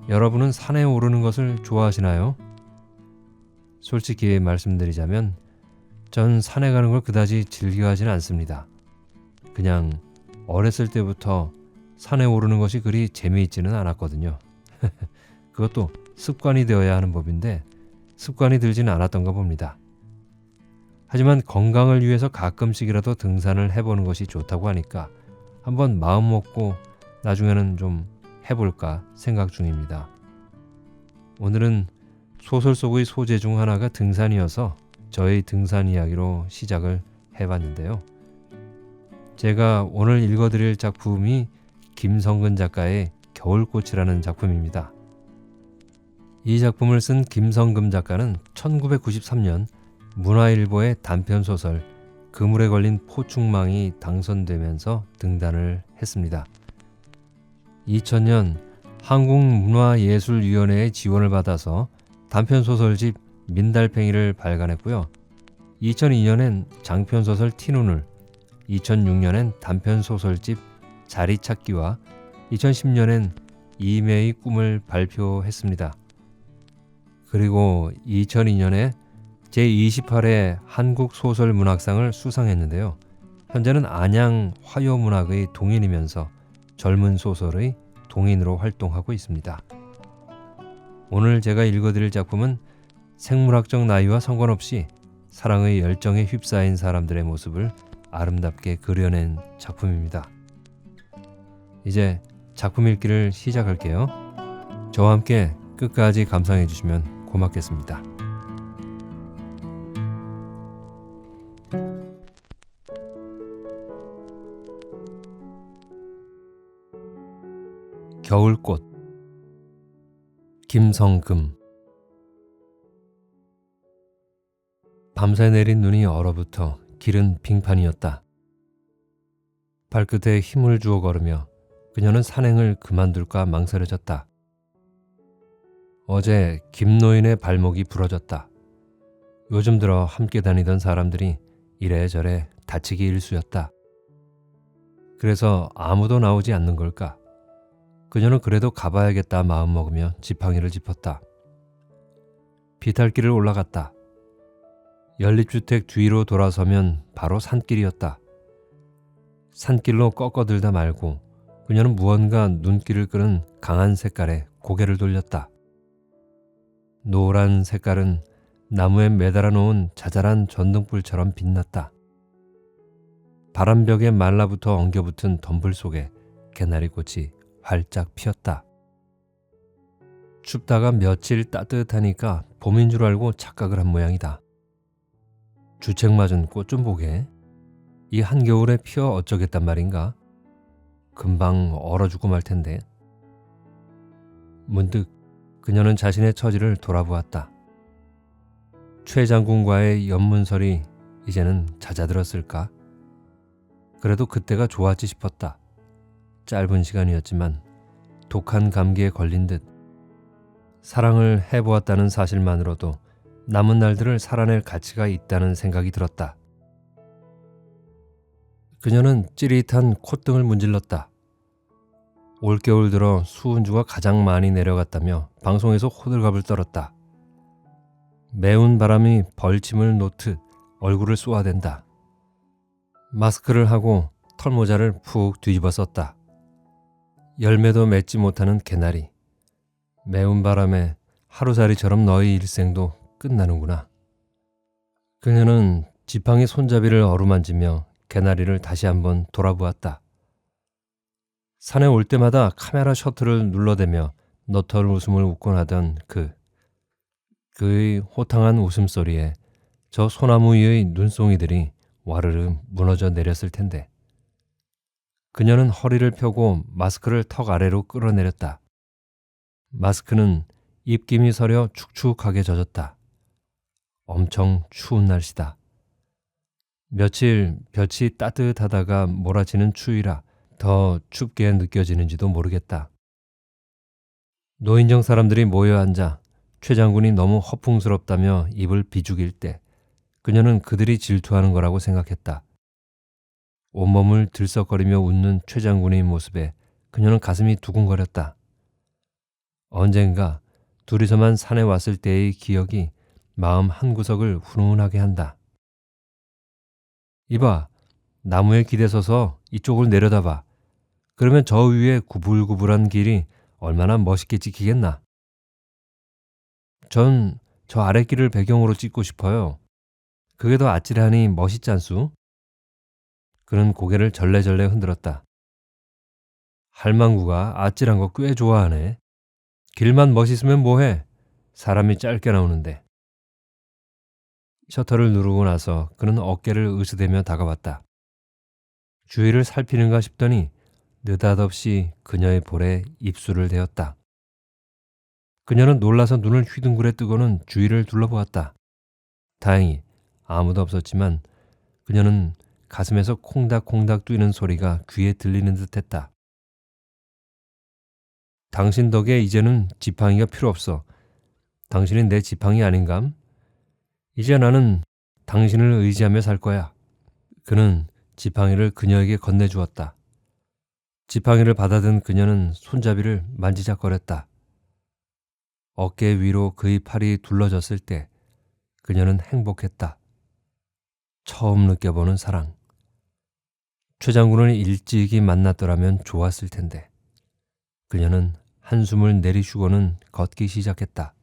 여러분은 산에 오르는 것을 좋아하시나요? 솔직히 말씀드리자면 전 산에 가는 걸 그다지 즐겨하지는 않습니다. 그냥 어렸을 때부터 산에 오르는 것이 그리 재미있지는 않았거든요. 그것도 습관이 되어야 하는 법인데 습관이 들지는 않았던가 봅니다. 하지만 건강을 위해서 가끔씩이라도 등산을 해보는 것이 좋다고 하니까 한번 마음 먹고 나중에는 좀 해볼까 생각 중입니다. 오늘은 소설 속의 소재 중 하나가 등산이어서 저의 등산 이야기로 시작을 해봤는데요. 제가 오늘 읽어드릴 작품이 김성근 작가의 겨울꽃이라는 작품입니다. 이 작품을 쓴 김성근 작가는 1993년 문화일보의 단편소설 그물에 걸린 포충망이 당선되면서 등단을 했습니다. 2000년 한국문화예술위원회의 지원을 받아서 단편소설집 민달팽이를 발간했고요. 2002년엔 장편소설 티눈을, 2006년엔 단편소설집 자리찾기와 2010년엔 이매의 꿈을 발표했습니다. 그리고 2002년에 제28회 한국소설문학상을 수상했는데요. 현재는 안양 화요문학의 동인이면서 젊은 소설의 동인으로 활동하고 있습니다. 오늘 제가 읽어드릴 작품은 생물학적 나이와 상관없이 사랑의 열정에 휩싸인 사람들의 모습을 아름답게 그려낸 작품입니다. 이제 작품 읽기를 시작할게요. 저와 함께 끝까지 감상해 주시면 고맙겠습니다. 겨울꽃 김성금. 밤새 내린 눈이 얼어붙어 길은 빙판이었다. 발끝에 힘을 주어 걸으며 그녀는 산행을 그만둘까 망설여졌다. 어제 김노인의 발목이 부러졌다. 요즘 들어 함께 다니던 사람들이 이래저래 다치기 일쑤였다. 그래서 아무도 나오지 않는 걸까? 그녀는 그래도 가봐야겠다 마음먹으며 지팡이를 짚었다. 비탈길을 올라갔다. 연립주택 뒤로 돌아서면 바로 산길이었다. 산길로 꺾어들다 말고 그녀는 무언가 눈길을 끄는 강한 색깔에 고개를 돌렸다. 노란 색깔은 나무에 매달아 놓은 자잘한 전등불처럼 빛났다. 바람벽에 말라붙어 엉겨붙은 덤불 속에 개나리꽃이 활짝 피었다. 춥다가 며칠 따뜻하니까 봄인 줄 알고 착각을 한 모양이다. 주책 맞은 꽃 좀 보게. 이 한겨울에 피어 어쩌겠단 말인가? 금방 얼어 죽고 말 텐데. 문득 그녀는 자신의 처지를 돌아보았다. 최 장군과의 연문설이 이제는 잦아들었을까? 그래도 그때가 좋았지 싶었다. 짧은 시간이었지만 독한 감기에 걸린 듯 사랑을 해보았다는 사실만으로도 남은 날들을 살아낼 가치가 있다는 생각이 들었다. 그녀는 찌릿한 콧등을 문질렀다. 올겨울 들어 수은주가 가장 많이 내려갔다며 방송에서 호들갑을 떨었다. 매운 바람이 벌침을 놓듯 얼굴을 쏘아댄다. 마스크를 하고 털모자를 푹 뒤집어 썼다. 열매도 맺지 못하는 개나리. 매운 바람에 하루살이처럼 너의 일생도 끝나는구나. 그녀는 지팡이 손잡이를 어루만지며 개나리를 다시 한번 돌아보았다. 산에 올 때마다 카메라 셔터를 눌러대며 너털 웃음을 웃곤 하던 그의 호탕한 웃음소리에 저 소나무 위의 눈송이들이 와르르 무너져 내렸을 텐데. 그녀는 허리를 펴고 마스크를 턱 아래로 끌어내렸다. 마스크는 입김이 서려 축축하게 젖었다. 엄청 추운 날씨다. 며칠 볕이 따뜻하다가 몰아치는 추위라 더 춥게 느껴지는지도 모르겠다. 노인정 사람들이 모여 앉아 최 장군이 너무 허풍스럽다며 입을 비죽일 때 그녀는 그들이 질투하는 거라고 생각했다. 온몸을 들썩거리며 웃는 최 장군의 모습에 그녀는 가슴이 두근거렸다. 언젠가 둘이서만 산에 왔을 때의 기억이 마음 한구석을 훈훈하게 한다. 이봐, 나무에 기대 서서 이쪽을 내려다봐. 그러면 저 위에 구불구불한 길이 얼마나 멋있게 찍히겠나? 전 저 아랫길을 배경으로 찍고 싶어요. 그게 더 아찔하니 멋있지 않소? 그는 고개를 절레절레 흔들었다. 할망구가 아찔한 거 꽤 좋아하네. 길만 멋있으면 뭐해? 사람이 짧게 나오는데. 셔터를 누르고 나서 그는 어깨를 으스대며 다가왔다. 주위를 살피는가 싶더니 느닷없이 그녀의 볼에 입술을 대었다. 그녀는 놀라서 눈을 휘둥그레 뜨고는 주위를 둘러보았다. 다행히 아무도 없었지만 그녀는 가슴에서 콩닥콩닥 뛰는 소리가 귀에 들리는 듯했다. 당신 덕에 이제는 지팡이가 필요 없어. 당신이 내 지팡이 아닌감? 이제 나는 당신을 의지하며 살 거야. 그는 지팡이를 그녀에게 건네주었다. 지팡이를 받아든 그녀는 손잡이를 만지작거렸다. 어깨 위로 그의 팔이 둘러졌을 때 그녀는 행복했다. 처음 느껴보는 사랑. 최 장군을 일찍이 만났더라면 좋았을 텐데. 그녀는 한숨을 내리쉬고는 걷기 시작했다.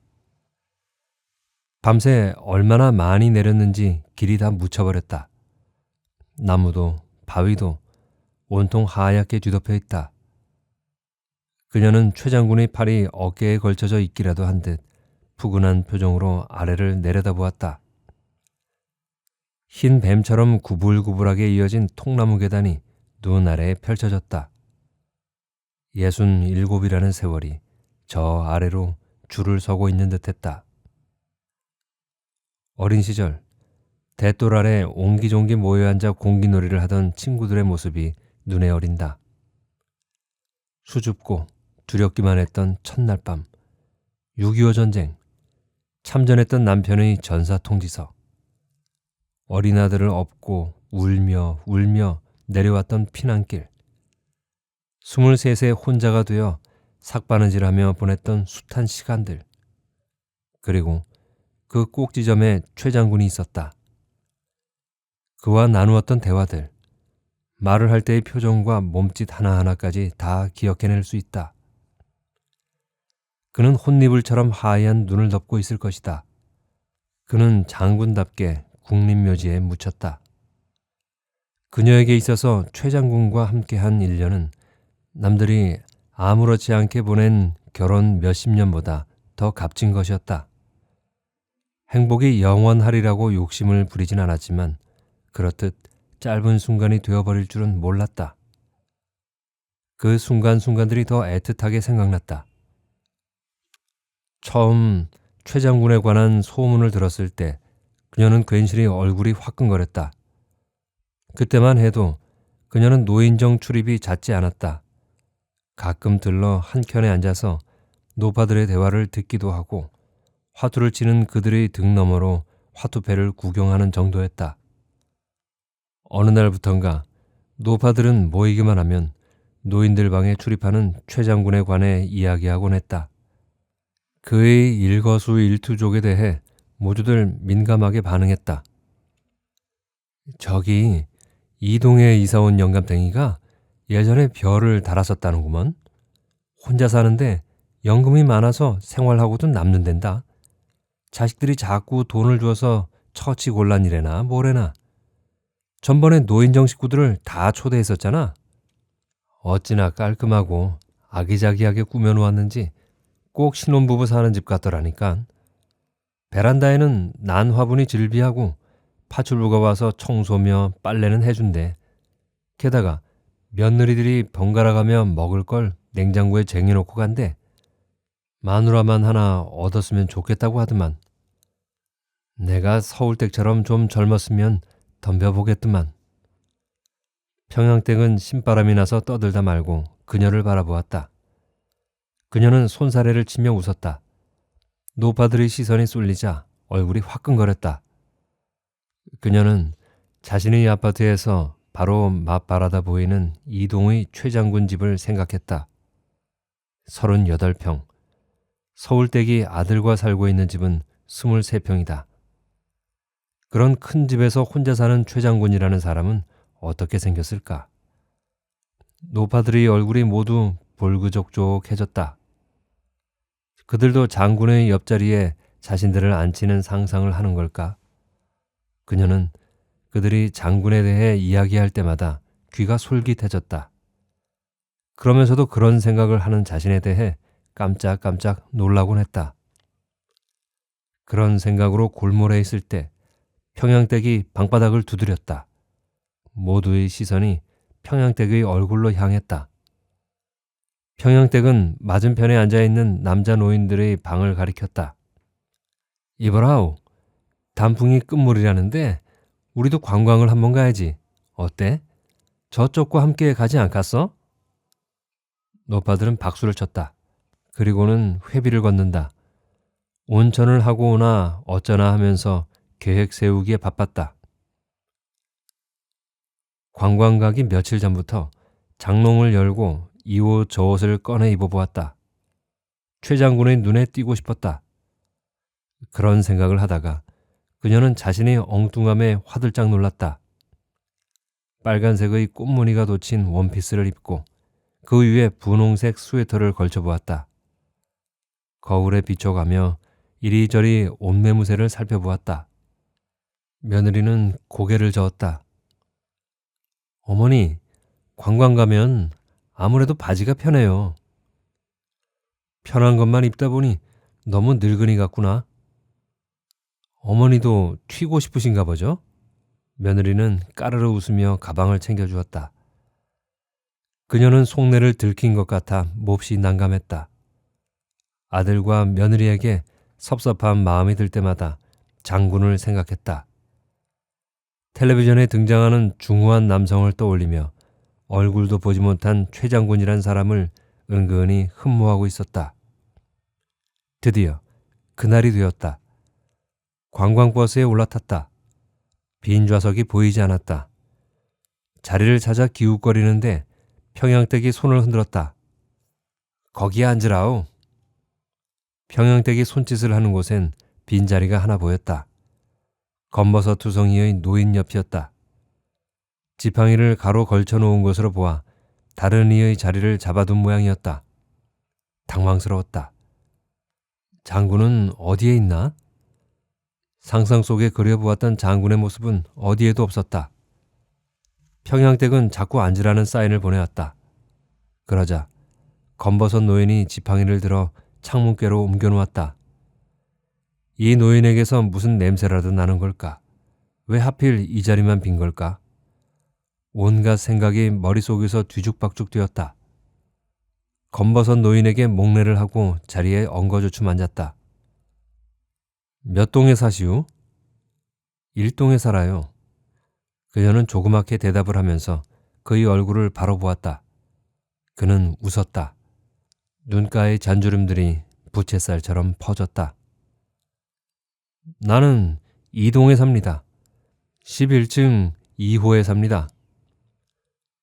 밤새 얼마나 많이 내렸는지 길이 다 묻혀버렸다. 나무도 바위도 온통 하얗게 뒤덮여 있다. 그녀는 최 장군의 팔이 어깨에 걸쳐져 있기라도 한 듯 푸근한 표정으로 아래를 내려다보았다. 흰 뱀처럼 구불구불하게 이어진 통나무 계단이 눈 아래에 펼쳐졌다. 67이라는 세월이 저 아래로 줄을 서고 있는 듯했다. 어린 시절 대돌 아래 옹기종기 모여앉아 공기놀이를 하던 친구들의 모습이 눈에 어린다. 수줍고 두렵기만 했던 첫날 밤, 6.25 전쟁, 참전했던 남편의 전사통지서, 어린 아들을 업고 울며 내려왔던 피난길, 23세 혼자가 되어 삭바느질하며 보냈던 숱한 시간들, 그리고 그 꼭지점에 최 장군이 있었다. 그와 나누었던 대화들, 말을 할 때의 표정과 몸짓 하나하나까지 다 기억해낼 수 있다. 그는 혼니불처럼 하얀 눈을 덮고 있을 것이다. 그는 장군답게 국립묘지에 묻혔다. 그녀에게 있어서 최 장군과 함께한 1년은 남들이 아무렇지 않게 보낸 결혼 몇십 년보다 더 값진 것이었다. 행복이 영원하리라고 욕심을 부리진 않았지만 그렇듯 짧은 순간이 되어버릴 줄은 몰랐다. 그 순간순간들이 더 애틋하게 생각났다. 처음 최 장군에 관한 소문을 들었을 때 그녀는 괜시리 얼굴이 화끈거렸다. 그때만 해도 그녀는 노인정 출입이 잦지 않았다. 가끔 들러 한켠에 앉아서 노파들의 대화를 듣기도 하고 화투를 치는 그들의 등 너머로 화투패를 구경하는 정도였다. 어느 날부턴가 노파들은 모이기만 하면 노인들 방에 출입하는 최 장군에 관해 이야기하곤 했다. 그의 일거수일투족에 대해 모두들 민감하게 반응했다. 저기 이동에 이사온 영감탱이가 예전에 별을 달았었다는구먼. 혼자 사는데 연금이 많아서 생활하고도 남는댄다. 자식들이 자꾸 돈을 줘서 처치곤란이래나 뭐래나. 전번에 노인정 식구들을 다 초대했었잖아. 어찌나 깔끔하고 아기자기하게 꾸며놓았는지 꼭 신혼부부 사는 집 같더라니까. 베란다에는 난 화분이 즐비하고 파출부가 와서 청소며 빨래는 해준대. 게다가 며느리들이 번갈아가며 먹을 걸 냉장고에 쟁여놓고 간대. 마누라만 하나 얻었으면 좋겠다고 하더만. 내가 서울댁처럼 좀 젊었으면 덤벼보겠더만. 평양댁은 신바람이 나서 떠들다 말고 그녀를 바라보았다. 그녀는 손사래를 치며 웃었다. 노파들의 시선이 쏠리자 얼굴이 화끈거렸다. 그녀는 자신의 아파트에서 바로 맞바라다 보이는 이동의 최 장군 집을 생각했다. 38평, 서울댁이 아들과 살고 있는 집은 23평이다. 그런 큰 집에서 혼자 사는 최 장군이라는 사람은 어떻게 생겼을까? 노파들의 얼굴이 모두 볼그족족해졌다. 그들도 장군의 옆자리에 자신들을 앉히는 상상을 하는 걸까? 그녀는 그들이 장군에 대해 이야기할 때마다 귀가 솔깃해졌다. 그러면서도 그런 생각을 하는 자신에 대해 깜짝깜짝 놀라곤 했다. 그런 생각으로 골몰해 있을 때 평양댁이 방바닥을 두드렸다. 모두의 시선이 평양댁의 얼굴로 향했다. 평양댁은 맞은편에 앉아있는 남자 노인들의 방을 가리켰다. 이보라우, 단풍이 끝물이라는데 우리도 관광을 한번 가야지. 어때? 저쪽과 함께 가지 않겠어? 노파들은 박수를 쳤다. 그리고는 회비를 걷는다. 온천을 하고 오나 어쩌나 하면서 계획 세우기에 바빴다. 관광 가기 며칠 전부터 장롱을 열고 이 옷 저 옷을 꺼내 입어보았다. 최 장군의 눈에 띄고 싶었다. 그런 생각을 하다가 그녀는 자신의 엉뚱함에 화들짝 놀랐다. 빨간색의 꽃무늬가 돋친 원피스를 입고 그 위에 분홍색 스웨터를 걸쳐보았다. 거울에 비춰가며 이리저리 옷매무새를 살펴보았다. 며느리는 고개를 저었다. 어머니, 관광 가면 아무래도 바지가 편해요. 편한 것만 입다 보니 너무 늙은이 같구나. 어머니도 튀고 싶으신가 보죠? 며느리는 까르르 웃으며 가방을 챙겨주었다. 그녀는 속내를 들킨 것 같아 몹시 난감했다. 아들과 며느리에게 섭섭한 마음이 들 때마다 장군을 생각했다. 텔레비전에 등장하는 중후한 남성을 떠올리며 얼굴도 보지 못한 최 장군이란 사람을 은근히 흠모하고 있었다. 드디어 그날이 되었다. 관광버스에 올라탔다. 빈 좌석이 보이지 않았다. 자리를 찾아 기웃거리는데 평양댁이 손을 흔들었다. 거기에 앉으라오. 평양댁이 손짓을 하는 곳엔 빈자리가 하나 보였다. 검버섯 투성이의 노인 옆이었다. 지팡이를 가로 걸쳐놓은 것으로 보아 다른 이의 자리를 잡아둔 모양이었다. 당황스러웠다. 장군은 어디에 있나? 상상 속에 그려보았던 장군의 모습은 어디에도 없었다. 평양댁은 자꾸 앉으라는 사인을 보내왔다. 그러자 검버섯 노인이 지팡이를 들어 창문께로 옮겨놓았다. 이 노인에게서 무슨 냄새라도 나는 걸까? 왜 하필 이 자리만 빈 걸까? 온갖 생각이 머릿속에서 뒤죽박죽 되었다. 검버섯 노인에게 목례를 하고 자리에 엉거주춤 앉았다. 몇 동에 사시오? 1동에 살아요. 그녀는 조그맣게 대답을 하면서 그의 얼굴을 바로 보았다. 그는 웃었다. 눈가의 잔주름들이 부채살처럼 퍼졌다. 나는 2동에 삽니다. 11층 2호에 삽니다.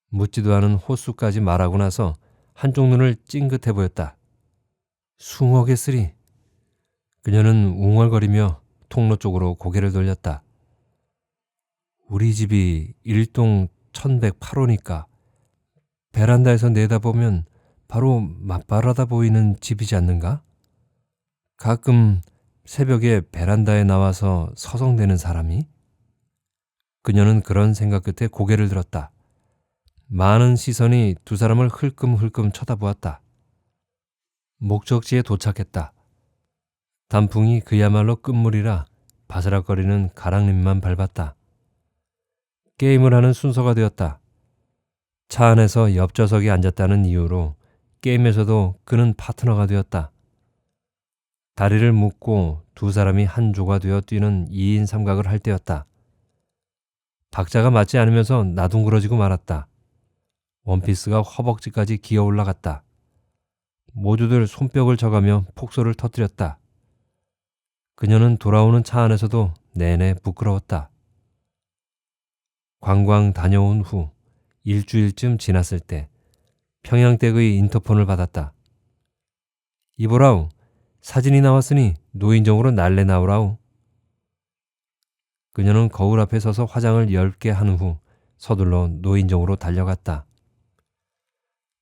묻지도 않은 호수까지 말하고 나서 한쪽 눈을 찡긋해 보였다. 숭어겠으리. 그녀는 웅얼거리며 통로 쪽으로 고개를 돌렸다. 우리 집이 1동 1108호니까 베란다에서 내다보면 바로 맞바라다 보이는 집이지 않는가? 가끔 새벽에 베란다에 나와서 서성대는 사람이? 그녀는 그런 생각 끝에 고개를 들었다. 많은 시선이 두 사람을 흘끔흘끔 쳐다보았다. 목적지에 도착했다. 단풍이 그야말로 끝물이라 바스락거리는 가랑잎만 밟았다. 게임을 하는 순서가 되었다. 차 안에서 옆좌석에 앉았다는 이유로 게임에서도 그는 파트너가 되었다. 다리를 묶고 두 사람이 한 조가 되어 뛰는 2인 삼각을 할 때였다. 박자가 맞지 않으면서 나둥그러지고 말았다. 원피스가 허벅지까지 기어 올라갔다. 모두들 손뼉을 쳐가며 폭소를 터뜨렸다. 그녀는 돌아오는 차 안에서도 내내 부끄러웠다. 관광 다녀온 후 일주일쯤 지났을 때 평양댁의 인터폰을 받았다. 이보라우, 사진이 나왔으니 노인정으로 날래 나오라우. 그녀는 거울 앞에 서서 화장을 10개 한 후 서둘러 노인정으로 달려갔다.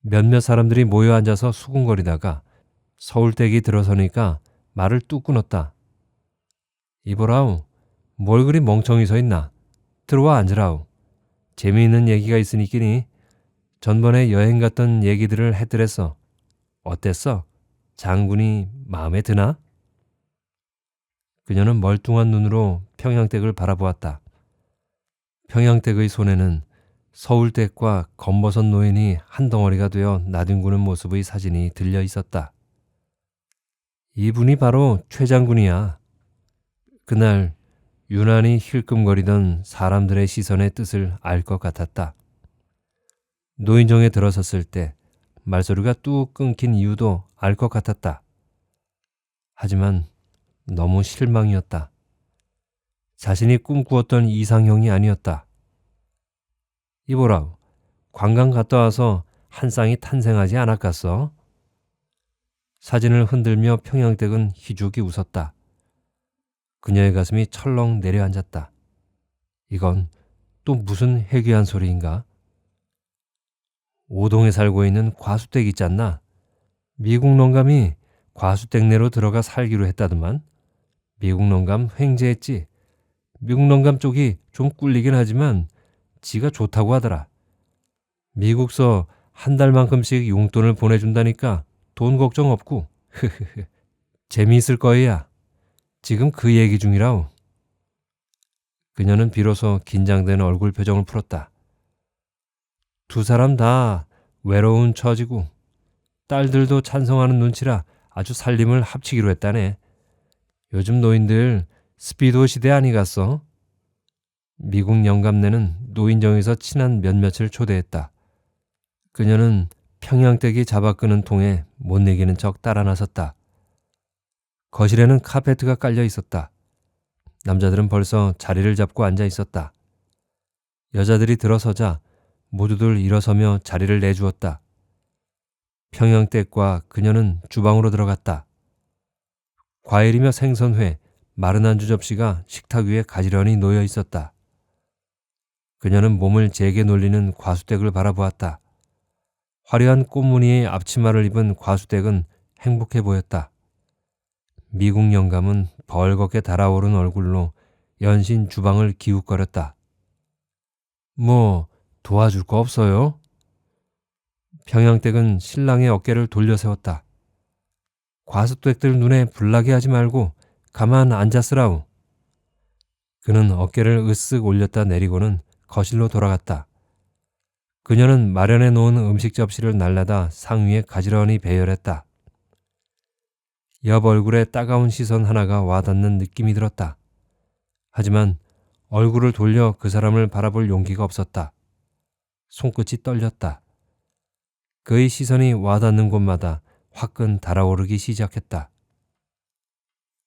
몇몇 사람들이 모여 앉아서 수군거리다가 서울댁이 들어서니까 말을 뚝 끊었다. 이보라우, 뭘 그리 멍청이 서 있나? 들어와 앉으라우. 재미있는 얘기가 있으니끼니 전번에 여행 갔던 얘기들을 해드렸어. 어땠어? 장군이 마음에 드나? 그녀는 멀뚱한 눈으로 평양댁을 바라보았다. 평양댁의 손에는 서울댁과 검버섯 노인이 한 덩어리가 되어 나뒹구는 모습의 사진이 들려 있었다. 이분이 바로 최 장군이야. 그날 유난히 힐끔거리던 사람들의 시선의 뜻을 알 것 같았다. 노인정에 들어섰을 때 말소리가 뚝 끊긴 이유도 알 것 같았다. 하지만 너무 실망이었다. 자신이 꿈꾸었던 이상형이 아니었다. 이보라, 관광 갔다 와서 한 쌍이 탄생하지 않았겠어? 사진을 흔들며 평양댁은 희죽이 웃었다. 그녀의 가슴이 철렁 내려앉았다. 이건 또 무슨 해괴한 소리인가? 오동에 살고 있는 과수댁 있잖나. 미국 농감이 과수댁 내로 들어가 살기로 했다더만. 미국 농감 횡재했지. 미국 농감 쪽이 좀 꿀리긴 하지만 지가 좋다고 하더라. 미국서 한 달만큼씩 용돈을 보내준다니까 돈 걱정 없고. 재미있을 거야. 지금 그 얘기 중이라우. 그녀는 비로소 긴장된 얼굴 표정을 풀었다. 두 사람 다 외로운 처지고 딸들도 찬성하는 눈치라 아주 살림을 합치기로 했다네. 요즘 노인들 스피도 시대 아니갔어? 미국 영감네는 노인정에서 친한 몇몇을 초대했다. 그녀는 평양댁이 잡아끄는 통에 못 내기는 척 따라 나섰다. 거실에는 카페트가 깔려 있었다. 남자들은 벌써 자리를 잡고 앉아 있었다. 여자들이 들어서자 모두들 일어서며 자리를 내주었다. 평양댁과 그녀는 주방으로 들어갔다. 과일이며 생선회, 마른 안주 접시가 식탁 위에 가지런히 놓여 있었다. 그녀는 몸을 제게 놀리는 과수댁을 바라보았다. 화려한 꽃무늬의 앞치마를 입은 과수댁은 행복해 보였다. 미국 영감은 벌겋게 달아오른 얼굴로 연신 주방을 기웃거렸다. 뭐 도와줄 거 없어요? 평양댁은 신랑의 어깨를 돌려 세웠다. 과수댁들 눈에 불나게 하지 말고 가만 앉았으라우. 그는 어깨를 으쓱 올렸다 내리고는 거실로 돌아갔다. 그녀는 마련해 놓은 음식 접시를 날라다 상위에 가지런히 배열했다. 옆 얼굴에 따가운 시선 하나가 와닿는 느낌이 들었다. 하지만 얼굴을 돌려 그 사람을 바라볼 용기가 없었다. 손끝이 떨렸다. 그의 시선이 와닿는 곳마다 화끈 달아오르기 시작했다.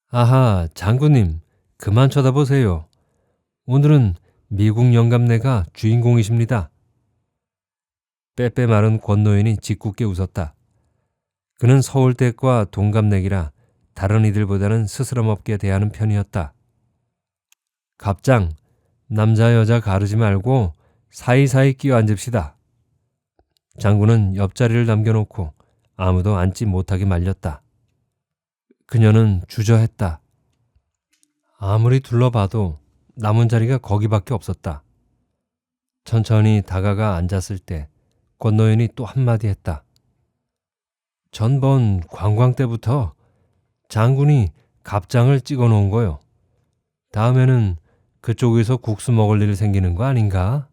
아하, 장군님, 그만 쳐다보세요. 오늘은 미국 영감네가 주인공이십니다. 빼빼 마른 권노인이 짓궂게 웃었다. 그는 서울댁과 동갑내기라 다른 이들보다는 스스럼없게 대하는 편이었다. 갑장, 남자 여자 가르지 말고 사이사이 끼어 앉읍시다. 장군은 옆자리를 남겨놓고 아무도 앉지 못하게 말렸다. 그녀는 주저했다. 아무리 둘러봐도 남은 자리가 거기밖에 없었다. 천천히 다가가 앉았을 때 권노인이 또 한마디 했다. 전번 관광 때부터 장군이 갑장을 찍어 놓은 거요. 다음에는 그쪽에서 국수 먹을 일 생기는 거 아닌가?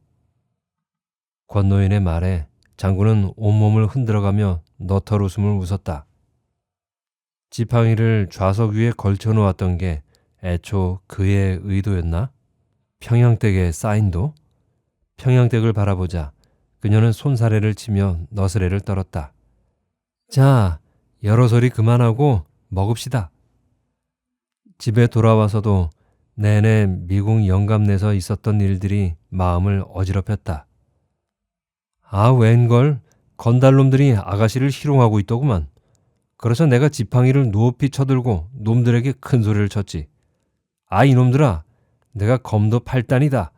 권노인의 말에 장군은 온몸을 흔들어가며 너털 웃음을 웃었다. 지팡이를 좌석 위에 걸쳐 놓았던 게 애초 그의 의도였나? 평양댁의 사인도? 평양댁을 바라보자 그녀는 손사래를 치며 너스레를 떨었다. 자, 여러 소리 그만하고 먹읍시다. 집에 돌아와서도 내내 미국 영감내서 있었던 일들이 마음을 어지럽혔다. 아, 웬걸? 건달놈들이 아가씨를 희롱하고 있더구만. 그래서 내가 지팡이를 높이 쳐들고 놈들에게 큰 소리를 쳤지. 아, 이놈들아, 내가 검도 8단이다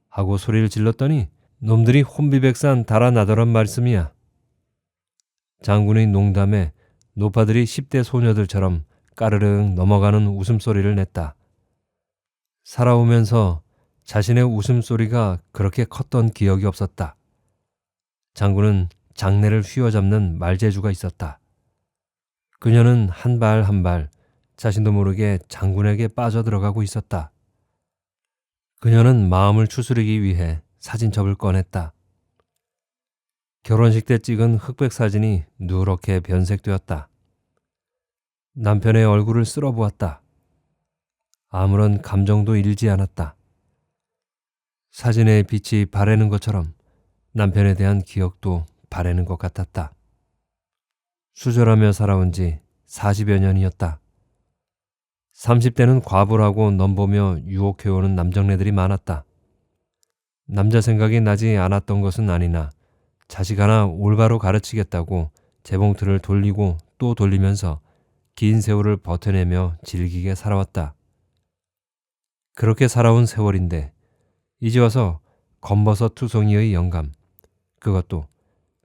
하고 소리를 질렀더니 놈들이 혼비백산 달아나더란 말씀이야. 장군의 농담에 노파들이 10대 소녀들처럼 까르륵 넘어가는 웃음소리를 냈다. 살아오면서 자신의 웃음소리가 그렇게 컸던 기억이 없었다. 장군은 장내를 휘어잡는 말재주가 있었다. 그녀는 한 발 한 발 자신도 모르게 장군에게 빠져들어가고 있었다. 그녀는 마음을 추스르기 위해 사진첩을 꺼냈다. 결혼식 때 찍은 흑백 사진이 누렇게 변색되었다. 남편의 얼굴을 쓸어보았다. 아무런 감정도 일지 않았다. 사진의 빛이 바래는 것처럼 남편에 대한 기억도 바래는 것 같았다. 수절하며 살아온 지 40여 년이었다. 30대는 과부라고 넘보며 유혹해오는 남정네들이 많았다. 남자 생각이 나지 않았던 것은 아니나 자식 하나 올바로 가르치겠다고 재봉틀을 돌리고 또 돌리면서 긴 세월을 버텨내며 즐기게 살아왔다. 그렇게 살아온 세월인데 이제 와서 검버섯 투성이의 영감, 그것도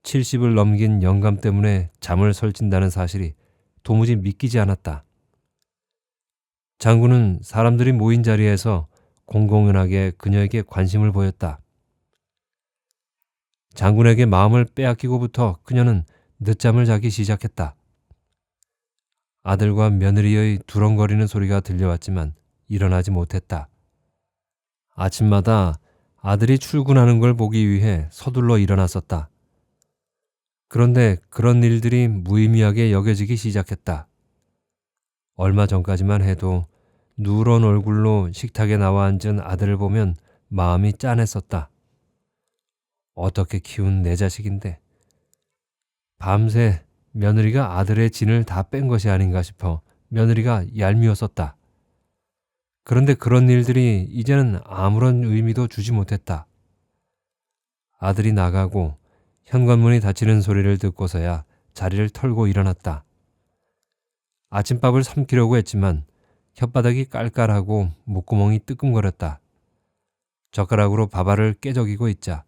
70을 넘긴 영감 때문에 잠을 설친다는 사실이 도무지 믿기지 않았다. 장군은 사람들이 모인 자리에서 공공연하게 그녀에게 관심을 보였다. 장군에게 마음을 빼앗기고부터 그녀는 늦잠을 자기 시작했다. 아들과 며느리의 두렁거리는 소리가 들려왔지만 일어나지 못했다. 아침마다 아들이 출근하는 걸 보기 위해 서둘러 일어났었다. 그런데 그런 일들이 무의미하게 여겨지기 시작했다. 얼마 전까지만 해도 누런 얼굴로 식탁에 나와 앉은 아들을 보면 마음이 짠했었다. 어떻게 키운 내 자식인데 밤새 며느리가 아들의 진을 다 뺀 것이 아닌가 싶어 며느리가 얄미웠었다. 그런데 그런 일들이 이제는 아무런 의미도 주지 못했다. 아들이 나가고 현관문이 닫히는 소리를 듣고서야 자리를 털고 일어났다. 아침밥을 삼키려고 했지만 혓바닥이 깔깔하고 목구멍이 뜨끔거렸다. 젓가락으로 밥알을 깨적이고 있자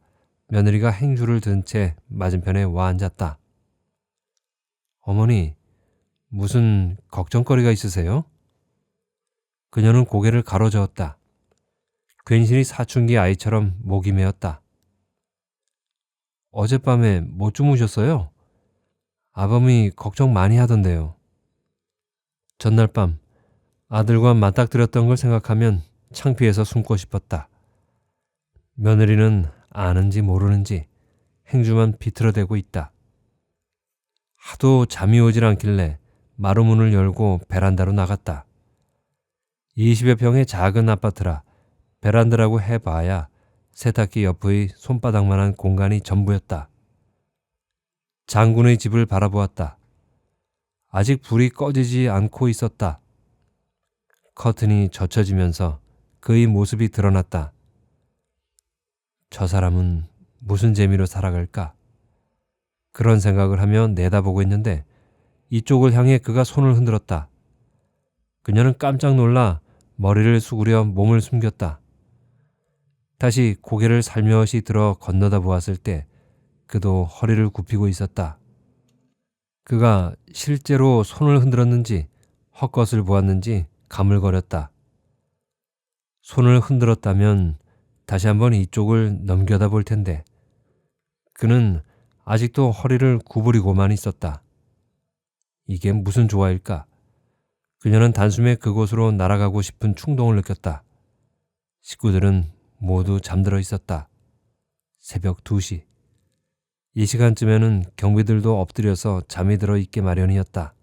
며느리가 행주를 든 채 맞은편에 와 앉았다. 어머니, 무슨 걱정거리가 있으세요? 그녀는 고개를 가로저었다. 괜시리 사춘기 아이처럼 목이 메었다. 어젯밤에 못 주무셨어요? 아범이 걱정 많이 하던데요. 전날 밤 아들과 맞닥뜨렸던 걸 생각하면 창피해서 숨고 싶었다. 며느리는 아는지 모르는지 행주만 비틀어대고 있다. 하도 잠이 오질 않길래 마루문을 열고 베란다로 나갔다. 20여 평의 작은 아파트라 베란다라고 해봐야 세탁기 옆의 손바닥만한 공간이 전부였다. 장군의 집을 바라보았다. 아직 불이 꺼지지 않고 있었다. 커튼이 젖혀지면서 그의 모습이 드러났다. 저 사람은 무슨 재미로 살아갈까? 그런 생각을 하며 내다보고 있는데 이쪽을 향해 그가 손을 흔들었다. 그녀는 깜짝 놀라 머리를 수그려 몸을 숨겼다. 다시 고개를 살며시 들어 건너다 보았을 때 그도 허리를 굽히고 있었다. 그가 실제로 손을 흔들었는지 헛것을 보았는지 가물거렸다. 손을 흔들었다면 다시 한번 이쪽을 넘겨다 볼 텐데 그는 아직도 허리를 구부리고만 있었다. 이게 무슨 조화일까? 그녀는 단숨에 그곳으로 날아가고 싶은 충동을 느꼈다. 식구들은 모두 잠들어 있었다. 새벽 2시. 이 시간쯤에는 경비들도 엎드려서 잠이 들어 있게 마련이었다.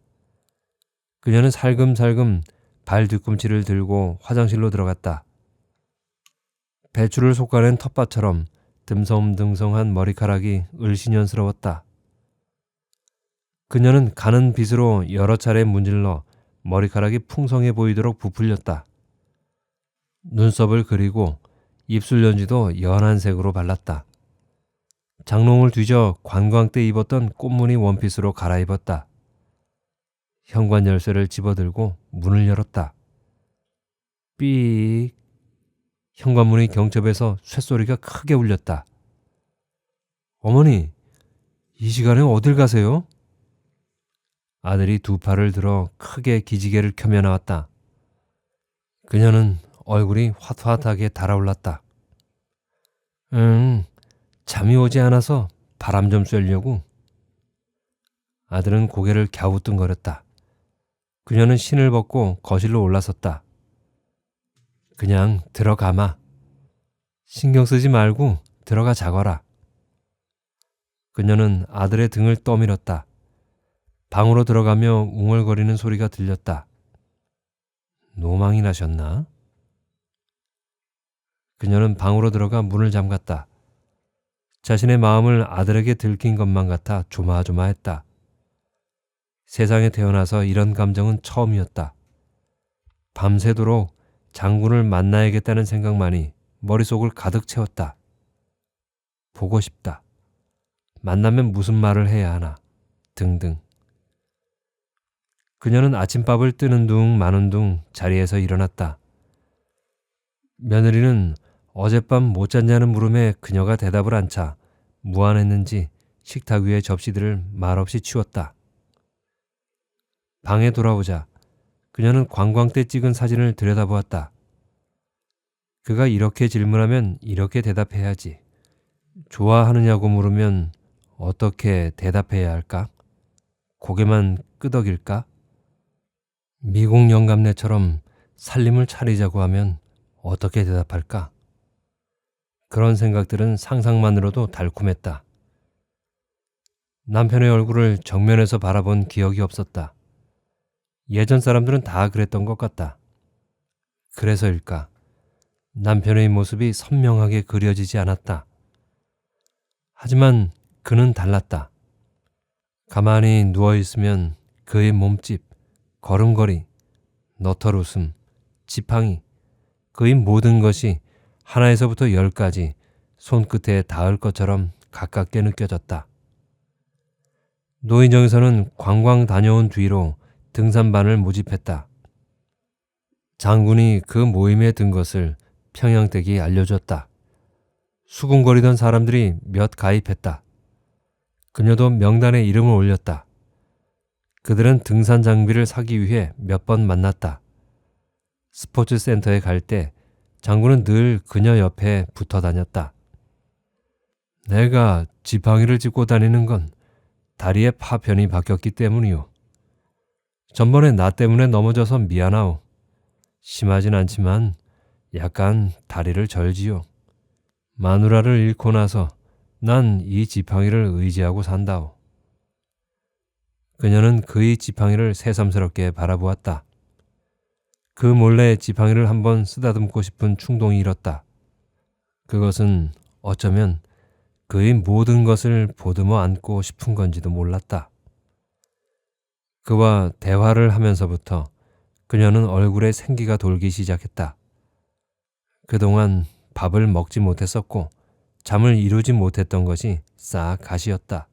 그녀는 살금살금 발 뒤꿈치를 들고 화장실로 들어갔다. 배추를 솎아낸 텃밭처럼 듬성듬성한 머리카락이 을씨년스러웠다. 그녀는 가는 빗으로 여러 차례 문질러 머리카락이 풍성해 보이도록 부풀렸다. 눈썹을 그리고 입술 연지도 연한 색으로 발랐다. 장롱을 뒤져 관광 때 입었던 꽃무늬 원피스로 갈아입었다. 현관 열쇠를 집어들고 문을 열었다. 삑. 현관문이 경첩해서 쇳소리가 크게 울렸다. 어머니, 이 시간에 어딜 가세요? 아들이 두 팔을 들어 크게 기지개를 켜며 나왔다. 그녀는 얼굴이 화트화트하게 달아올랐다. 잠이 오지 않아서 바람 좀 쐬려고. 아들은 고개를 갸우뚱거렸다. 그녀는 신을 벗고 거실로 올라섰다. 그냥 들어가마. 신경 쓰지 말고 들어가 자거라. 그녀는 아들의 등을 떠밀었다. 방으로 들어가며 웅얼거리는 소리가 들렸다. 노망이 나셨나? 그녀는 방으로 들어가 문을 잠갔다. 자신의 마음을 아들에게 들킨 것만 같아 조마조마했다. 세상에 태어나서 이런 감정은 처음이었다. 밤새도록 장군을 만나야겠다는 생각만이 머릿속을 가득 채웠다. 보고 싶다. 만나면 무슨 말을 해야 하나 등등. 그녀는 아침밥을 뜨는 둥 마는 둥 자리에서 일어났다. 며느리는 어젯밤 못 잤냐는 물음에 그녀가 대답을 않자 무안했는지 식탁 위의 접시들을 말없이 치웠다. 방에 돌아오자 그녀는 관광 때 찍은 사진을 들여다보았다. 그가 이렇게 질문하면 이렇게 대답해야지. 좋아하느냐고 물으면 어떻게 대답해야 할까? 고개만 끄덕일까? 미국 영감네처럼 살림을 차리자고 하면 어떻게 대답할까? 그런 생각들은 상상만으로도 달콤했다. 남편의 얼굴을 정면에서 바라본 기억이 없었다. 예전 사람들은 다 그랬던 것 같다. 그래서일까? 남편의 모습이 선명하게 그려지지 않았다. 하지만 그는 달랐다. 가만히 누워있으면 그의 몸집, 걸음걸이, 너털 웃음, 지팡이, 그의 모든 것이 하나에서부터 10까지 손끝에 닿을 것처럼 가깝게 느껴졌다. 노인정에서는 관광 다녀온 뒤로 등산반을 모집했다. 장군이 그 모임에 든 것을 평양댁이 알려줬다. 수군거리던 사람들이 몇 가입했다. 그녀도 명단에 이름을 올렸다. 그들은 등산 장비를 사기 위해 몇 번 만났다. 스포츠 센터에 갈 때 장군은 늘 그녀 옆에 붙어 다녔다. 내가 지팡이를 짚고 다니는 건 다리의 파편이 바뀌었기 때문이요. 전번에 나 때문에 넘어져서 미안하오. 심하진 않지만 약간 다리를 절지요. 마누라를 잃고 나서 난 이 지팡이를 의지하고 산다오. 그녀는 그의 지팡이를 새삼스럽게 바라보았다. 그 몰래 지팡이를 한번 쓰다듬고 싶은 충동이 일었다. 그것은 어쩌면 그의 모든 것을 보듬어 안고 싶은 건지도 몰랐다. 그와 대화를 하면서부터 그녀는 얼굴에 생기가 돌기 시작했다. 그동안 밥을 먹지 못했었고 잠을 이루지 못했던 것이 싹 가시였다.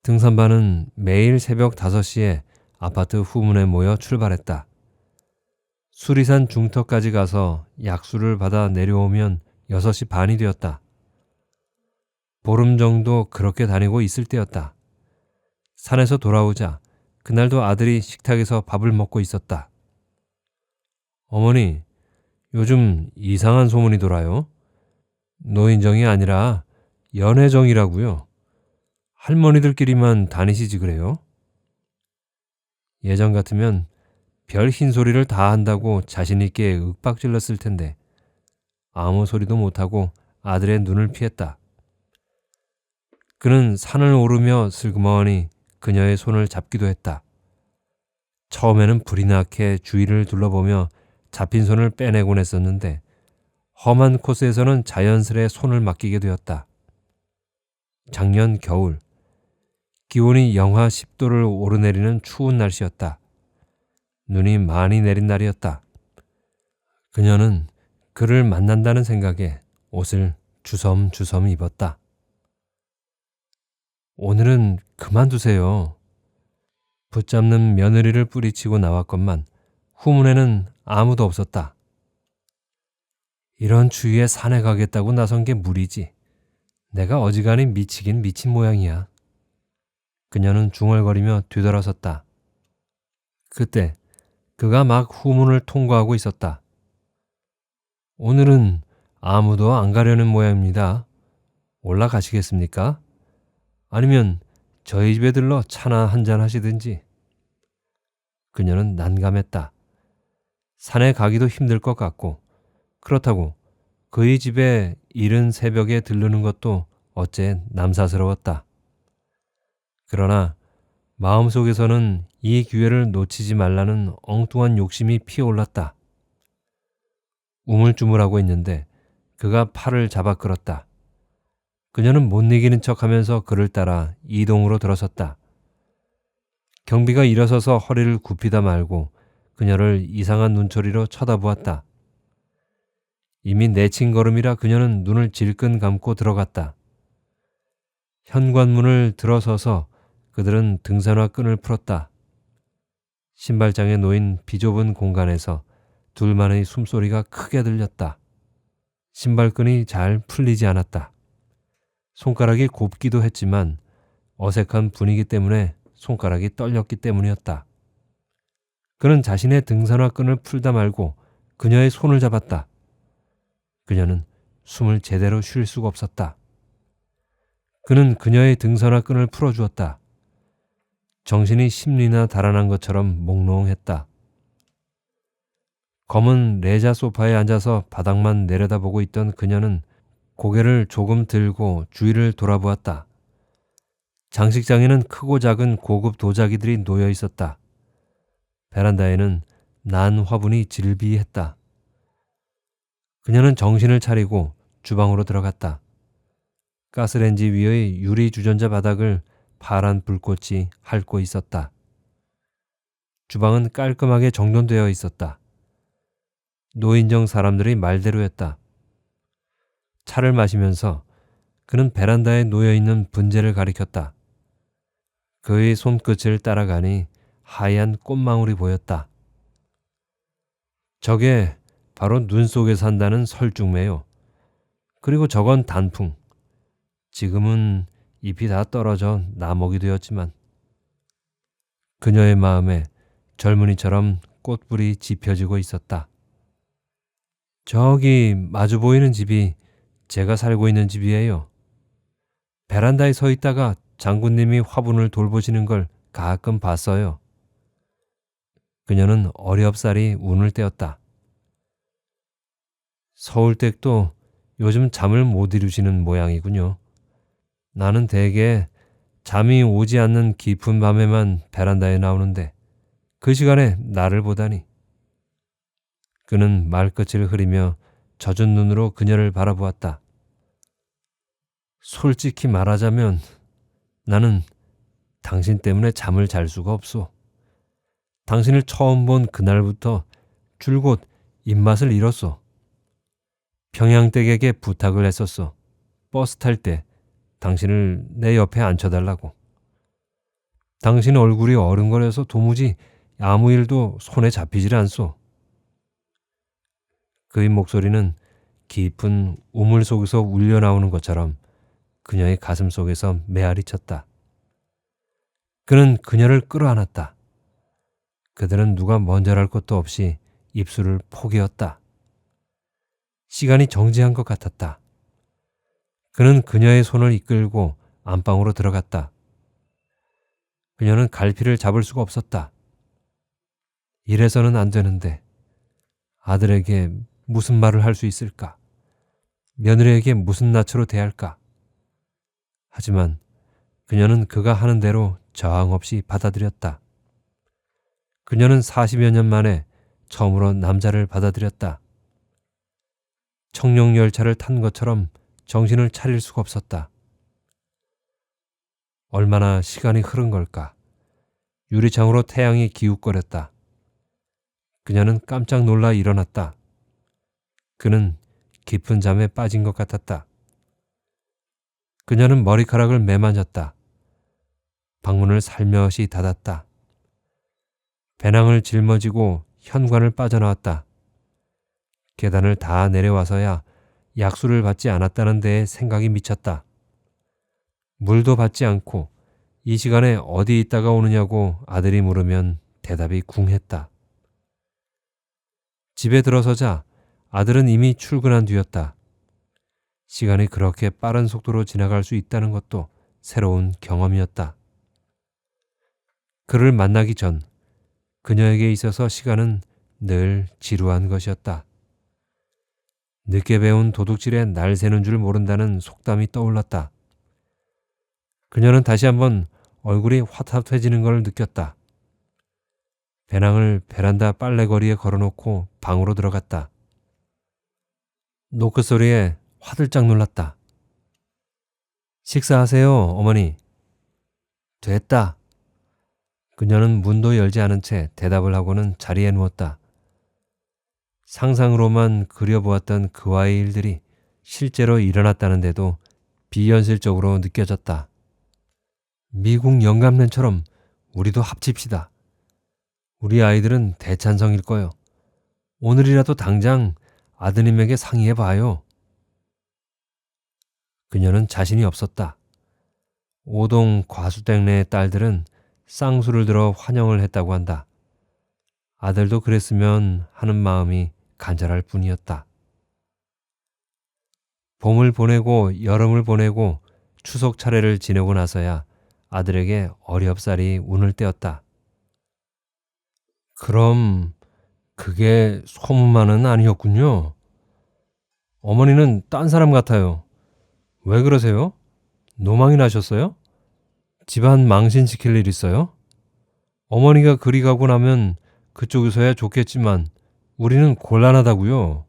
등산반은 매일 새벽 5시에 아파트 후문에 모여 출발했다. 수리산 중턱까지 가서 약수를 받아 내려오면 6시 반이 되었다. 보름 정도 그렇게 다니고 있을 때였다. 산에서 돌아오자 그날도 아들이 식탁에서 밥을 먹고 있었다. 어머니, 요즘 이상한 소문이 돌아요. 노인정이 아니라 연애정이라고요. 할머니들끼리만 다니시지 그래요? 예전 같으면 별 흰소리를 다 한다고 자신있게 윽박질렀을 텐데 아무 소리도 못하고 아들의 눈을 피했다. 그는 산을 오르며 슬그머니 그녀의 손을 잡기도 했다. 처음에는 불이 나게 주위를 둘러보며 잡힌 손을 빼내곤 했었는데 험한 코스에서는 자연스레 손을 맡기게 되었다. 작년 겨울, 기온이 영하 10도를 오르내리는 추운 날씨였다. 눈이 많이 내린 날이었다. 그녀는 그를 만난다는 생각에 옷을 주섬주섬 입었다. 오늘은 그만두세요. 붙잡는 며느리를 뿌리치고 나왔건만 후문에는 아무도 없었다. 이런 추위에 산에 가겠다고 나선 게 무리지. 내가 어지간히 미치긴 미친 모양이야. 그녀는 중얼거리며 뒤돌아섰다. 그때 그가 막 후문을 통과하고 있었다. 오늘은 아무도 안 가려는 모양입니다. 올라가시겠습니까? 아니면 저희 집에 들러 차나 한잔 하시든지. 그녀는 난감했다. 산에 가기도 힘들 것 같고 그렇다고 그의 집에 이른 새벽에 들르는 것도 어째 남사스러웠다. 그러나 마음속에서는 이 기회를 놓치지 말라는 엉뚱한 욕심이 피어올랐다. 우물쭈물하고 있는데 그가 팔을 잡아 끌었다. 그녀는 못 이기는 척하면서 그를 따라 이동으로 들어섰다. 경비가 일어서서 허리를 굽히다 말고 그녀를 이상한 눈초리로 쳐다보았다. 이미 내친 걸음이라 그녀는 눈을 질끈 감고 들어갔다. 현관문을 들어서서 그들은 등산화 끈을 풀었다. 신발장에 놓인 비좁은 공간에서 둘만의 숨소리가 크게 들렸다. 신발끈이 잘 풀리지 않았다. 손가락이 곱기도 했지만 어색한 분위기 때문에 손가락이 떨렸기 때문이었다. 그는 자신의 등산화 끈을 풀다 말고 그녀의 손을 잡았다. 그녀는 숨을 제대로 쉴 수가 없었다. 그는 그녀의 등산화 끈을 풀어주었다. 정신이 심리나 달아난 것처럼 몽롱했다. 검은 레자 소파에 앉아서 바닥만 내려다보고 있던 그녀는 고개를 조금 들고 주위를 돌아보았다. 장식장에는 크고 작은 고급 도자기들이 놓여 있었다. 베란다에는 난 화분이 질비했다. 그녀는 정신을 차리고 주방으로 들어갔다. 가스레인지 위의 유리 주전자 바닥을 파란 불꽃이 핥고 있었다. 주방은 깔끔하게 정돈되어 있었다. 노인정 사람들의 말대로였다. 차를 마시면서 그는 베란다에 놓여있는 분재를 가리켰다. 그의 손끝을 따라가니 하얀 꽃망울이 보였다. 저게 바로 눈 속에 산다는 설중매요. 그리고 저건 단풍. 지금은 잎이 다 떨어져 나목이 되었지만 그녀의 마음에 젊은이처럼 꽃불이 지펴지고 있었다. 저기 마주 보이는 집이 제가 살고 있는 집이에요. 베란다에 서 있다가 장군님이 화분을 돌보시는 걸 가끔 봤어요. 그녀는 어렵사리 운을 떼었다. 서울댁도 요즘 잠을 못 이루시는 모양이군요. 나는 대개 잠이 오지 않는 깊은 밤에만 베란다에 나오는데 그 시간에 나를 보다니. 그는 말끝을 흐리며 젖은 눈으로 그녀를 바라보았다. 솔직히 말하자면 나는 당신 때문에 잠을 잘 수가 없소. 당신을 처음 본 그날부터 줄곧 입맛을 잃었소. 평양댁에게 부탁을 했었어. 버스 탈 때 당신을 내 옆에 앉혀달라고. 당신 얼굴이 어른거려서 도무지 아무 일도 손에 잡히질 않소. 그의 목소리는 깊은 우물 속에서 울려 나오는 것처럼 그녀의 가슴 속에서 메아리 쳤다. 그는 그녀를 끌어안았다. 그들은 누가 먼저랄 것도 없이 입술을 포개었다. 시간이 정지한 것 같았다. 그는 그녀의 손을 이끌고 안방으로 들어갔다. 그녀는 갈피를 잡을 수가 없었다. 이래서는 안 되는데 아들에게 무슨 말을 할 수 있을까? 며느리에게 무슨 낯으로 대할까? 하지만 그녀는 그가 하는 대로 저항 없이 받아들였다. 그녀는 40여 년 만에 처음으로 남자를 받아들였다. 청룡열차를 탄 것처럼 정신을 차릴 수가 없었다. 얼마나 시간이 흐른 걸까? 유리창으로 태양이 기웃거렸다. 그녀는 깜짝 놀라 일어났다. 그는 깊은 잠에 빠진 것 같았다. 그녀는 머리카락을 매만졌다. 방문을 살며시 닫았다. 배낭을 짊어지고 현관을 빠져나왔다. 계단을 다 내려와서야 약수를 받지 않았다는 데에 생각이 미쳤다. 물도 받지 않고 이 시간에 어디 있다가 오느냐고 아들이 물으면 대답이 궁했다. 집에 들어서자 아들은 이미 출근한 뒤였다. 시간이 그렇게 빠른 속도로 지나갈 수 있다는 것도 새로운 경험이었다. 그를 만나기 전 그녀에게 있어서 시간은 늘 지루한 것이었다. 늦게 배운 도둑질에 날 새는 줄 모른다는 속담이 떠올랐다. 그녀는 다시 한번 얼굴이 화사해지는 걸 느꼈다. 배낭을 베란다 빨래거리에 걸어놓고 방으로 들어갔다. 노크 소리에 화들짝 놀랐다. 식사하세요, 어머니. 됐다. 그녀는 문도 열지 않은 채 대답을 하고는 자리에 누웠다. 상상으로만 그려보았던 그와의 일들이 실제로 일어났다는데도 비현실적으로 느껴졌다. 미국 영감nen처럼 우리도 합칩시다. 우리 아이들은 대찬성일 거요. 오늘이라도 당장 아드님에게 상의해봐요. 그녀는 자신이 없었다. 오동 과수댁네의 딸들은 쌍수를 들어 환영을 했다고 한다. 아들도 그랬으면 하는 마음이 간절할 뿐이었다. 봄을 보내고 여름을 보내고 추석 차례를 지내고 나서야 아들에게 어렵사리 운을 떼었다. 그럼 그게 소문만은 아니었군요. 어머니는 딴 사람 같아요. 왜 그러세요? 노망이 나셨어요? 집안 망신시킬 일 있어요? 어머니가 그리 가고 나면 그쪽에서야 좋겠지만 우리는 곤란하다고요.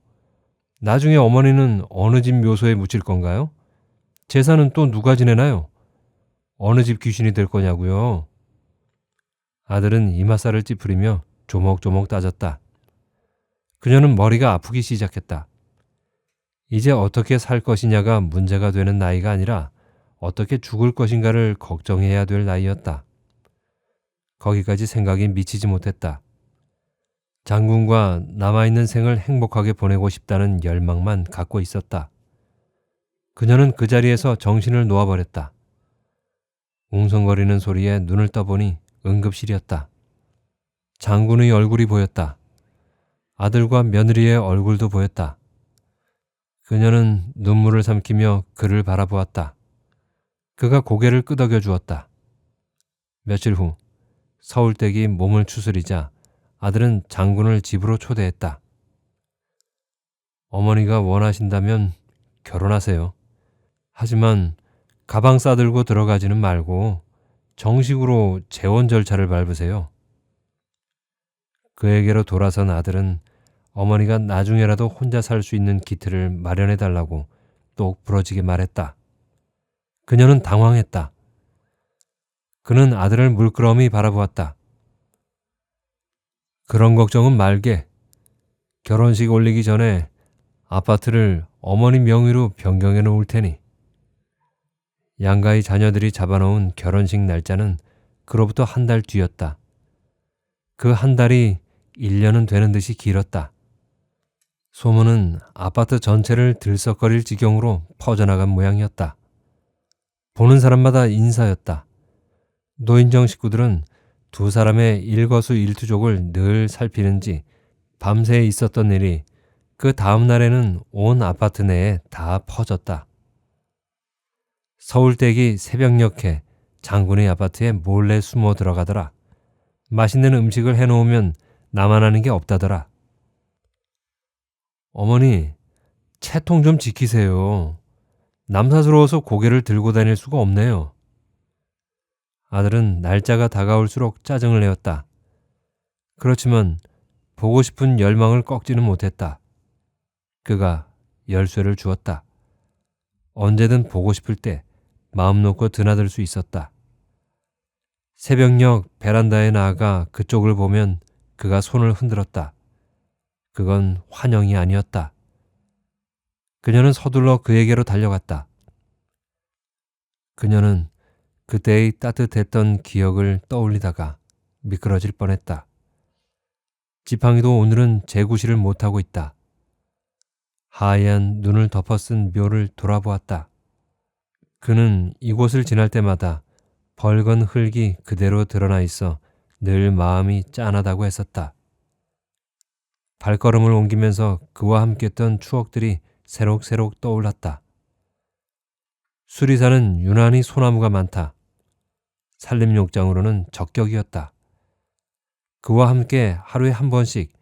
나중에 어머니는 어느 집 묘소에 묻힐 건가요? 제사는 또 누가 지내나요? 어느 집 귀신이 될 거냐고요. 아들은 이마살을 찌푸리며 조목조목 따졌다. 그녀는 머리가 아프기 시작했다. 이제 어떻게 살 것이냐가 문제가 되는 나이가 아니라 어떻게 죽을 것인가를 걱정해야 될 나이였다. 거기까지 생각이 미치지 못했다. 장군과 남아있는 생을 행복하게 보내고 싶다는 열망만 갖고 있었다. 그녀는 그 자리에서 정신을 놓아버렸다. 웅성거리는 소리에 눈을 떠보니 응급실이었다. 장군의 얼굴이 보였다. 아들과 며느리의 얼굴도 보였다. 그녀는 눈물을 삼키며 그를 바라보았다. 그가 고개를 끄덕여 주었다. 며칠 후 서울댁이 몸을 추스리자 아들은 장군을 집으로 초대했다. 어머니가 원하신다면 결혼하세요. 하지만 가방 싸들고 들어가지는 말고 정식으로 재혼 절차를 밟으세요. 그에게로 돌아선 아들은 어머니가 나중에라도 혼자 살 수 있는 기틀을 마련해달라고 똑 부러지게 말했다. 그녀는 당황했다. 그는 아들을 물끄러미 바라보았다. 그런 걱정은 말게. 결혼식 올리기 전에 아파트를 어머니 명의로 변경해 놓을 테니. 양가의 자녀들이 잡아놓은 결혼식 날짜는 그로부터 한 달 뒤였다. 그 한 달이 1년은 되는 듯이 길었다. 소문은 아파트 전체를 들썩거릴 지경으로 퍼져나간 모양이었다. 보는 사람마다 인사였다. 노인정 식구들은 두 사람의 일거수일투족을 늘 살피는지 밤새 있었던 일이 그 다음 날에는 온 아파트 내에 다 퍼졌다. 서울댁이 새벽녘에 장군의 아파트에 몰래 숨어 들어가더라. 맛있는 음식을 해놓으면 나만 아는 게 없다더라. 어머니, 채통 좀 지키세요. 남사스러워서 고개를 들고 다닐 수가 없네요. 아들은 날짜가 다가올수록 짜증을 내었다. 그렇지만 보고 싶은 열망을 꺾지는 못했다. 그가 열쇠를 주었다. 언제든 보고 싶을 때 마음 놓고 드나들 수 있었다. 새벽녘 베란다에 나아가 그쪽을 보면 그가 손을 흔들었다. 그건 환영이 아니었다. 그녀는 서둘러 그에게로 달려갔다. 그녀는 그때의 따뜻했던 기억을 떠올리다가 미끄러질 뻔했다. 지팡이도 오늘은 제구실을 못하고 있다. 하얀 눈을 덮어쓴 묘를 돌아보았다. 그는 이곳을 지날 때마다 벌건 흙이 그대로 드러나 있어 늘 마음이 짠하다고 했었다. 발걸음을 옮기면서 그와 함께했던 추억들이 새록새록 떠올랐다. 수리산은 유난히 소나무가 많다. 산림욕장으로는 적격이었다. 그와 함께 하루에 한 번씩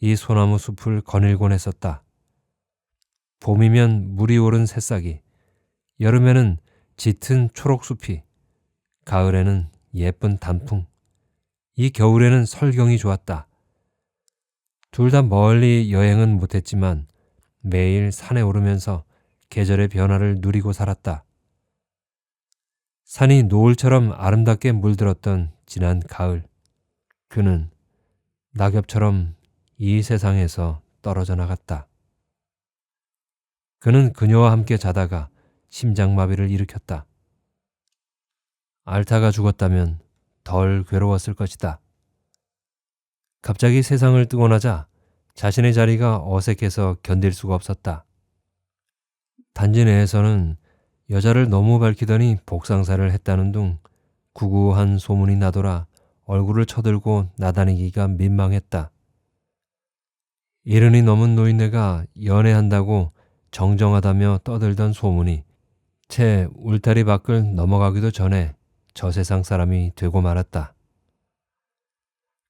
이 소나무 숲을 거닐곤 했었다. 봄이면 물이 오른 새싹이, 여름에는 짙은 초록숲이, 가을에는 예쁜 단풍, 이 겨울에는 설경이 좋았다. 둘 다 멀리 여행은 못했지만 매일 산에 오르면서 계절의 변화를 누리고 살았다. 산이 노을처럼 아름답게 물들었던 지난 가을, 그는 낙엽처럼 이 세상에서 떨어져 나갔다. 그는 그녀와 함께 자다가 심장마비를 일으켰다. 알타가 죽었다면 덜 괴로웠을 것이다. 갑자기 세상을 뜨고 나자 자신의 자리가 어색해서 견딜 수가 없었다. 단지 내에서는 여자를 너무 밝히더니 복상사를 했다는 둥 구구한 소문이 나돌아 얼굴을 쳐들고 나다니기가 민망했다. 70이 넘은 노인네가 연애한다고 정정하다며 떠들던 소문이 채 울타리 밖을 넘어가기도 전에 저 세상 사람이 되고 말았다.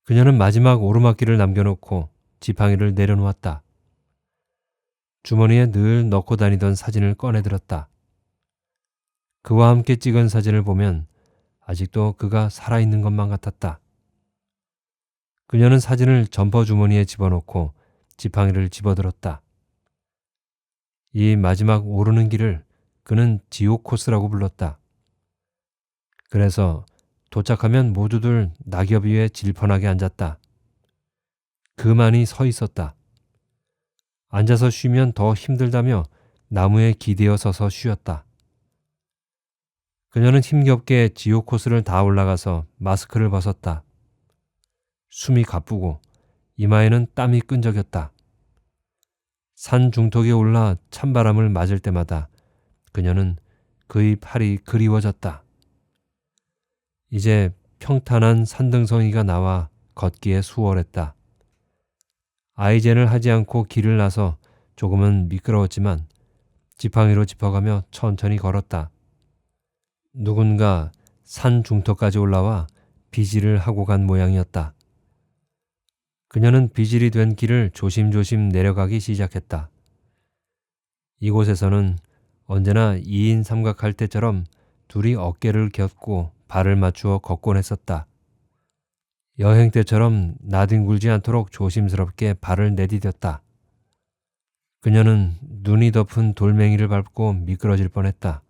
그녀는 마지막 오르막길을 남겨놓고 지팡이를 내려놓았다. 주머니에 늘 넣고 다니던 사진을 꺼내들었다. 그와 함께 찍은 사진을 보면 아직도 그가 살아있는 것만 같았다. 그녀는 사진을 점퍼 주머니에 집어넣고 지팡이를 집어들었다. 이 마지막 오르는 길을 그는 지옥 코스라고 불렀다. 그래서 도착하면 모두들 낙엽 위에 질펀하게 앉았다. 그만이 서 있었다. 앉아서 쉬면 더 힘들다며 나무에 기대어 서서 쉬었다. 그녀는 힘겹게 지옥 코스를 다 올라가서 마스크를 벗었다. 숨이 가쁘고 이마에는 땀이 끈적였다. 산 중턱에 올라 찬바람을 맞을 때마다 그녀는 그의 팔이 그리워졌다. 이제 평탄한 산등성이가 나와 걷기에 수월했다. 아이젠을 하지 않고 길을 나서 조금은 미끄러웠지만 지팡이로 짚어가며 천천히 걸었다. 누군가 산 중턱까지 올라와 비질을 하고 간 모양이었다. 그녀는 비질이 된 길을 조심조심 내려가기 시작했다. 이곳에서는 언제나 2인 삼각할 때처럼 둘이 어깨를 겹고 발을 맞추어 걷곤 했었다. 여행 때처럼 나뒹굴지 않도록 조심스럽게 발을 내디뎠다. 그녀는 눈이 덮은 돌멩이를 밟고 미끄러질 뻔했다.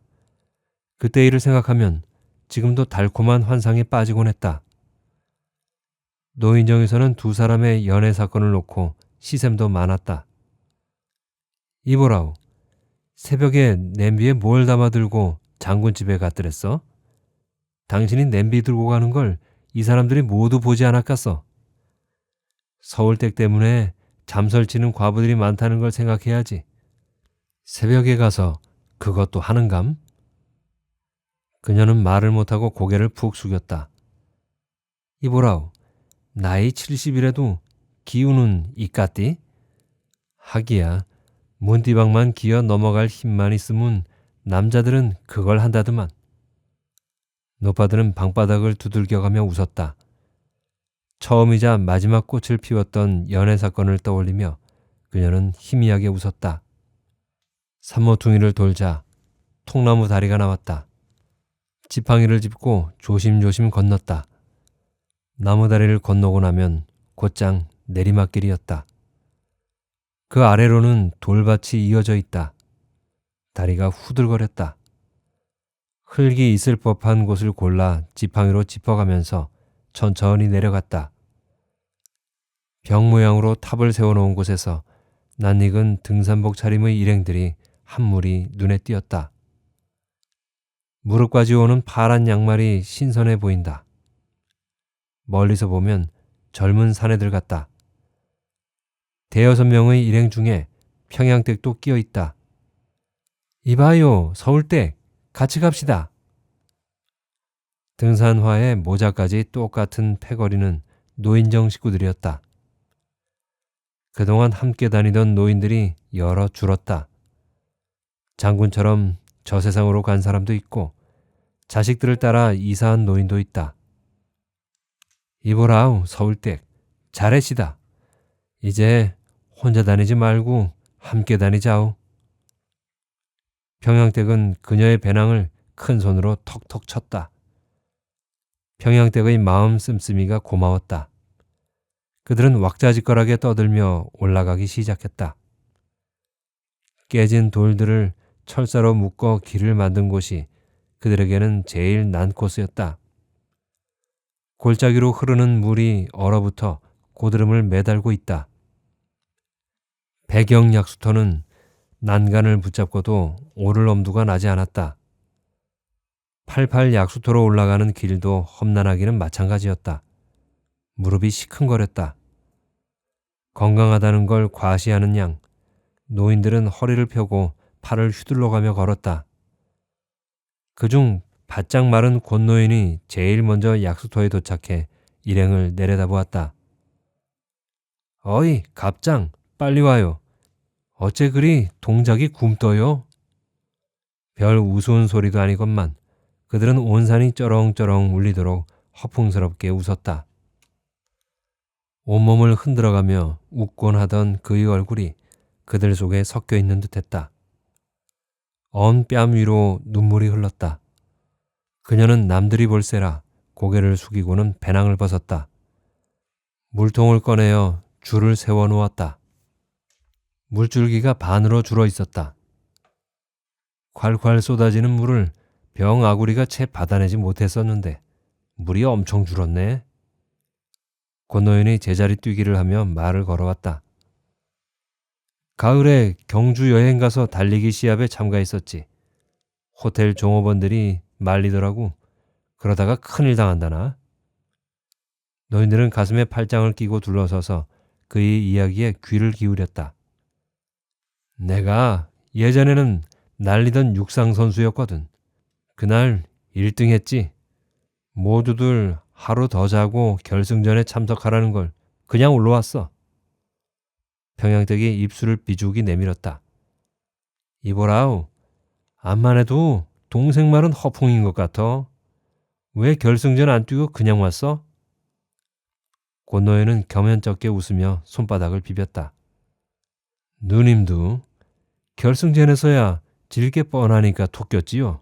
그때 일을 생각하면 지금도 달콤한 환상에 빠지곤 했다. 노인정에서는 두 사람의 연애 사건을 놓고 시샘도 많았다. 이보라우, 새벽에 냄비에 뭘 담아들고 장군집에 갔더랬어? 당신이 냄비 들고 가는 걸 이 사람들이 모두 보지 않았겠어. 서울댁 때문에 잠설치는 과부들이 많다는 걸 생각해야지. 새벽에 가서 그것도 하는감? 그녀는 말을 못하고 고개를 푹 숙였다. 이보라우, 나이 70이라도 기운은 있까띠? 하기야 문디방만 기어 넘어갈 힘만 있으면 남자들은 그걸 한다더만. 노파들은 방바닥을 두들겨가며 웃었다. 처음이자 마지막 꽃을 피웠던 연애 사건을 떠올리며 그녀는 희미하게 웃었다. 산모퉁이를 돌자 통나무 다리가 나왔다. 지팡이를 짚고 조심조심 건넜다. 나무 다리를 건너고 나면 곧장 내리막길이었다. 그 아래로는 돌밭이 이어져 있다. 다리가 후들거렸다. 흙이 있을 법한 곳을 골라 지팡이로 짚어가면서 천천히 내려갔다. 벽 모양으로 탑을 세워놓은 곳에서 낯익은 등산복 차림의 일행들이 한 무리 눈에 띄었다. 무릎까지 오는 파란 양말이 신선해 보인다. 멀리서 보면 젊은 사내들 같다. 대여섯 명의 일행 중에 평양댁도 끼어 있다. 이봐요, 서울댁, 같이 갑시다. 등산화에 모자까지 똑같은 패거리는 노인정 식구들이었다. 그동안 함께 다니던 노인들이 여러 줄었다. 장군처럼 저 세상으로 간 사람도 있고 자식들을 따라 이사한 노인도 있다. 이보라우, 서울댁, 잘해시다. 이제 혼자 다니지 말고 함께 다니자우. 평양댁은 그녀의 배낭을 큰 손으로 턱턱 쳤다. 평양댁의 마음 씀씀이가 고마웠다. 그들은 왁자지껄하게 떠들며 올라가기 시작했다. 깨진 돌들을 철사로 묶어 길을 만든 곳이 그들에게는 제일 난 코스였다. 골짜기로 흐르는 물이 얼어붙어 고드름을 매달고 있다. 배경 약수터는 난간을 붙잡고도 오를 엄두가 나지 않았다. 88 약수터로 올라가는 길도 험난하기는 마찬가지였다. 무릎이 시큰거렸다. 건강하다는 걸 과시하는 양 노인들은 허리를 펴고 팔을 휘둘러가며 걸었다. 그중 바짝 마른 곤노인이 제일 먼저 약수터에 도착해 일행을 내려다보았다. 어이, 갑장, 빨리 와요. 어째 그리 동작이 굼떠요? 별 우스운 소리도 아니건만 그들은 온 산이 쩌렁쩌렁 울리도록 허풍스럽게 웃었다. 온몸을 흔들어가며 웃곤 하던 그의 얼굴이 그들 속에 섞여 있는 듯했다. 언 뺨 위로 눈물이 흘렀다. 그녀는 남들이 볼세라 고개를 숙이고는 배낭을 벗었다. 물통을 꺼내어 줄을 세워 놓았다. 물줄기가 반으로 줄어 있었다. 콸콸 쏟아지는 물을 병 아구리가 채 받아내지 못했었는데 물이 엄청 줄었네. 권노인이 제자리 뛰기를 하며 말을 걸어왔다. 가을에 경주 여행 가서 달리기 시합에 참가했었지. 호텔 종업원들이 말리더라고. 그러다가 큰일 당한다나. 노인들은 가슴에 팔짱을 끼고 둘러서서 그의 이야기에 귀를 기울였다. 내가 예전에는 날리던 육상 선수였거든. 그날 1등 했지. 모두들 하루 더 자고 결승전에 참석하라는 걸 그냥 올라왔어. 평양댁이 입술을 비죽이 내밀었다. 이보라우, 암만 해도 동생 말은 허풍인 것 같아. 왜 결승전 안 뛰고 그냥 왔어? 권노예는 겸연쩍게 웃으며 손바닥을 비볐다. 누님도 결승전에서야 질 게 뻔하니까 톡 꼈지요.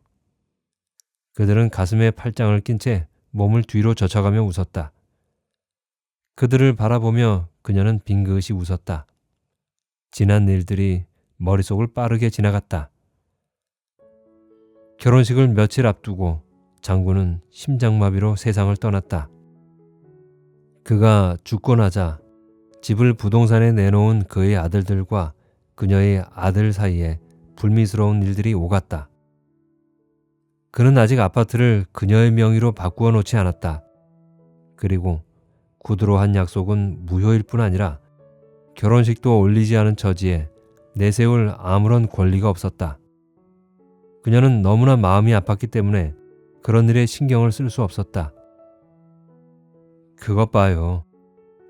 그들은 가슴에 팔짱을 낀 채 몸을 뒤로 젖혀가며 웃었다. 그들을 바라보며 그녀는 빙긋이 웃었다. 지난 일들이 머릿속을 빠르게 지나갔다. 결혼식을 며칠 앞두고 장군은 심장마비로 세상을 떠났다. 그가 죽고 나자 집을 부동산에 내놓은 그의 아들들과 그녀의 아들 사이에 불미스러운 일들이 오갔다. 그는 아직 아파트를 그녀의 명의로 바꾸어 놓지 않았다. 그리고 구두로 한 약속은 무효일 뿐 아니라 결혼식도 올리지 않은 처지에 내세울 아무런 권리가 없었다. 그녀는 너무나 마음이 아팠기 때문에 그런 일에 신경을 쓸 수 없었다. 그것 봐요.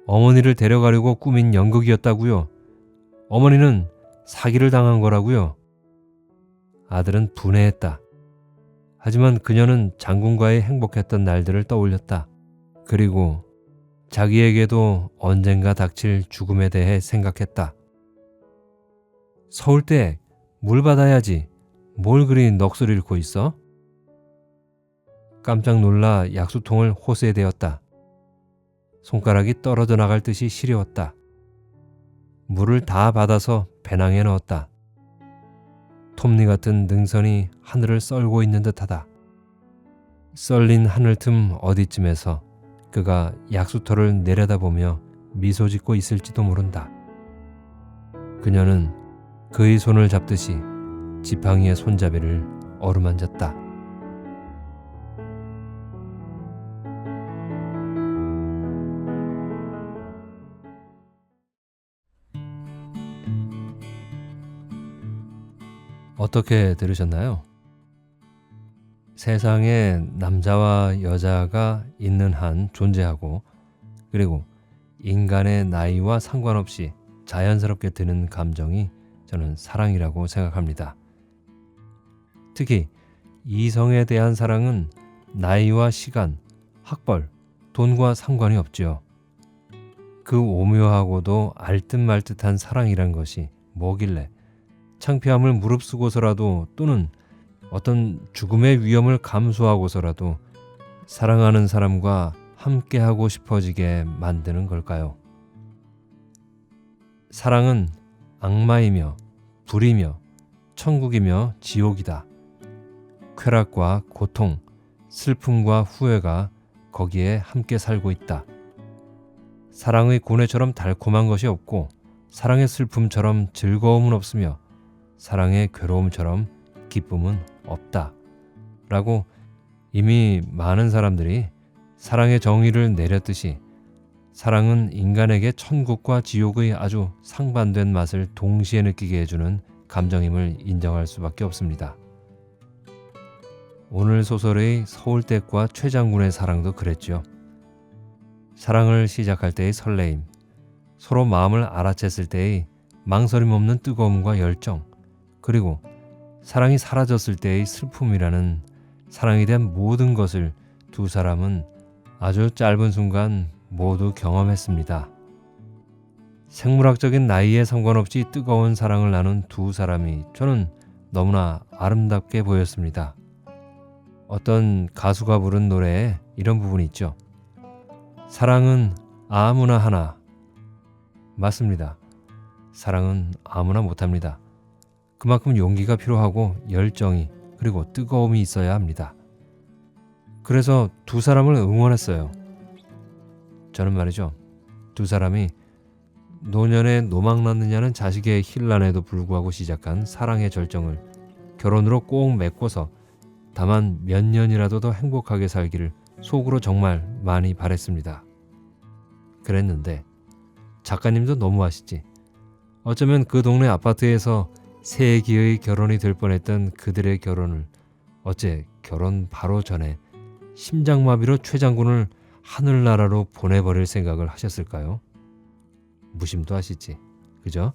어머니를 데려가려고 꾸민 연극이었다고요. 어머니는 사기를 당한 거라고요. 아들은 분해했다. 하지만 그녀는 장군과의 행복했던 날들을 떠올렸다. 그리고 자기에게도 언젠가 닥칠 죽음에 대해 생각했다. 서울댁, 물 받아야지. 뭘 그리 넋을 잃고 있어? 깜짝 놀라 약수통을 호스에 대었다. 손가락이 떨어져 나갈 듯이 시려웠다. 물을 다 받아서 배낭에 넣었다. 톱니 같은 능선이 하늘을 썰고 있는 듯하다. 썰린 하늘 틈 어디쯤에서 그가 약수터를 내려다보며 미소 짓고 있을지도 모른다. 그녀는 그의 손을 잡듯이 지팡이의 손잡이를 어루만졌다. 어떻게 들으셨나요? 세상에 남자와 여자가 있는 한 존재하고, 그리고 인간의 나이와 상관없이 자연스럽게 드는 감정이 저는 사랑이라고 생각합니다. 특히 이성에 대한 사랑은 나이와 시간, 학벌, 돈과 상관이 없지요. 그 오묘하고도 알듯말듯한 사랑이란 것이 뭐길래 창피함을 무릅쓰고서라도, 또는 어떤 죽음의 위험을 감수하고서라도 사랑하는 사람과 함께하고 싶어지게 만드는 걸까요? 사랑은 악마이며 불이며 천국이며 지옥이다. 쾌락과 고통, 슬픔과 후회가 거기에 함께 살고 있다. 사랑의 고뇌처럼 달콤한 것이 없고, 사랑의 슬픔처럼 즐거움은 없으며, 사랑의 괴로움처럼 기쁨은 없다. 라고 이미 많은 사람들이 사랑의 정의를 내렸듯이, 사랑은 인간에게 천국과 지옥의 아주 상반된 맛을 동시에 느끼게 해주는 감정임을 인정할 수밖에 없습니다. 오늘 소설의 서울댁과 최장군의 사랑도 그랬죠. 사랑을 시작할 때의 설레임, 서로 마음을 알아챘을 때의 망설임 없는 뜨거움과 열정, 그리고 사랑이 사라졌을 때의 슬픔이라는 사랑에 대한 모든 것을 두 사람은 아주 짧은 순간 모두 경험했습니다. 생물학적인 나이에 상관없이 뜨거운 사랑을 나눈 두 사람이 저는 너무나 아름답게 보였습니다. 어떤 가수가 부른 노래에 이런 부분이 있죠. 사랑은 아무나 하나. 맞습니다. 사랑은 아무나 못합니다. 그만큼 용기가 필요하고 열정이, 그리고 뜨거움이 있어야 합니다. 그래서 두 사람을 응원했어요. 저는 말이죠, 두 사람이 노년에 노망 낳느냐는 자식의 hir난에도 불구하고 시작한 사랑의 절정을 결혼으로 꼭 맺고서 다만 몇 년이라도 더 행복하게 살기를 속으로 정말 많이 바랬습니다. 그랬는데 작가님도 너무하시지. 어쩌면 그 동네 아파트에서 세기의 결혼이 될 뻔했던 그들의 결혼을 어째 결혼 바로 전에 심장마비로 최장군을 하늘나라로 보내버릴 생각을 하셨을까요? 무심도 하시지, 그죠?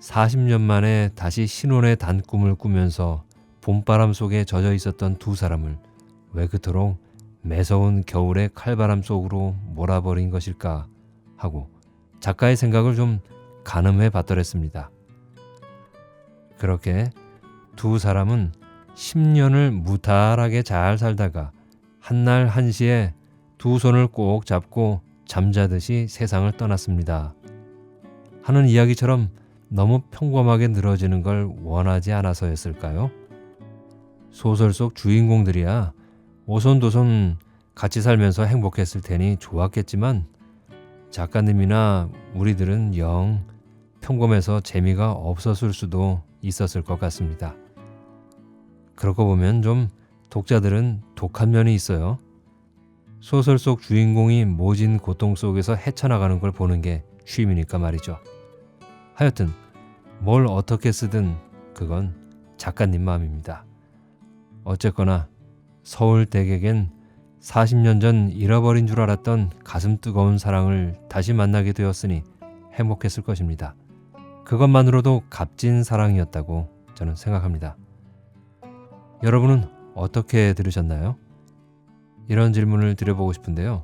40년 만에 다시 신혼의 단꿈을 꾸면서 봄바람 속에 젖어 있었던 두 사람을 왜 그토록 매서운 겨울의 칼바람 속으로 몰아버린 것일까 하고 작가의 생각을 좀 가늠해 봤더랬습니다. 그렇게 두 사람은 10년을 무탈하게 잘 살다가 한날 한시에 두 손을 꼭 잡고 잠자듯이 세상을 떠났습니다. 하는 이야기처럼 너무 평범하게 늘어지는 걸 원하지 않아서였을까요? 소설 속 주인공들이야 오손도손 같이 살면서 행복했을 테니 좋았겠지만, 작가님이나 우리들은 영 평범해서 재미가 없었을 수도 있었을 것 같습니다. 그러고 보면 좀 독자들은 독한 면이 있어요. 소설 속 주인공이 모진 고통 속에서 헤쳐나가는 걸 보는 게 취미니까 말이죠. 하여튼 뭘 어떻게 쓰든 그건 작가님 마음입니다. 어쨌거나 서울댁에겐 40년 전 잃어버린 줄 알았던 가슴 뜨거운 사랑을 다시 만나게 되었으니 행복했을 것입니다. 그것만으로도 값진 사랑이었다고 저는 생각합니다. 여러분은 어떻게 들으셨나요? 이런 질문을 드려보고 싶은데요.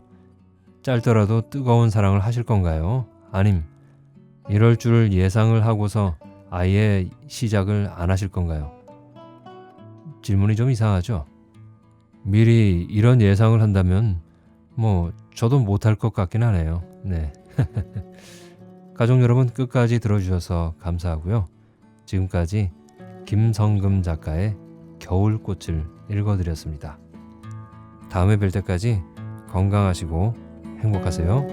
짧더라도 뜨거운 사랑을 하실 건가요? 아님 이럴 줄 예상을 하고서 아예 시작을 안 하실 건가요? 질문이 좀 이상하죠? 미리 이런 예상을 한다면 저도 못할 것 같긴 하네요. 네. 가족 여러분 끝까지 들어주셔서 감사하고요. 지금까지 김성금 작가의 겨울꽃을 읽어드렸습니다. 다음에 뵐 때까지 건강하시고 행복하세요.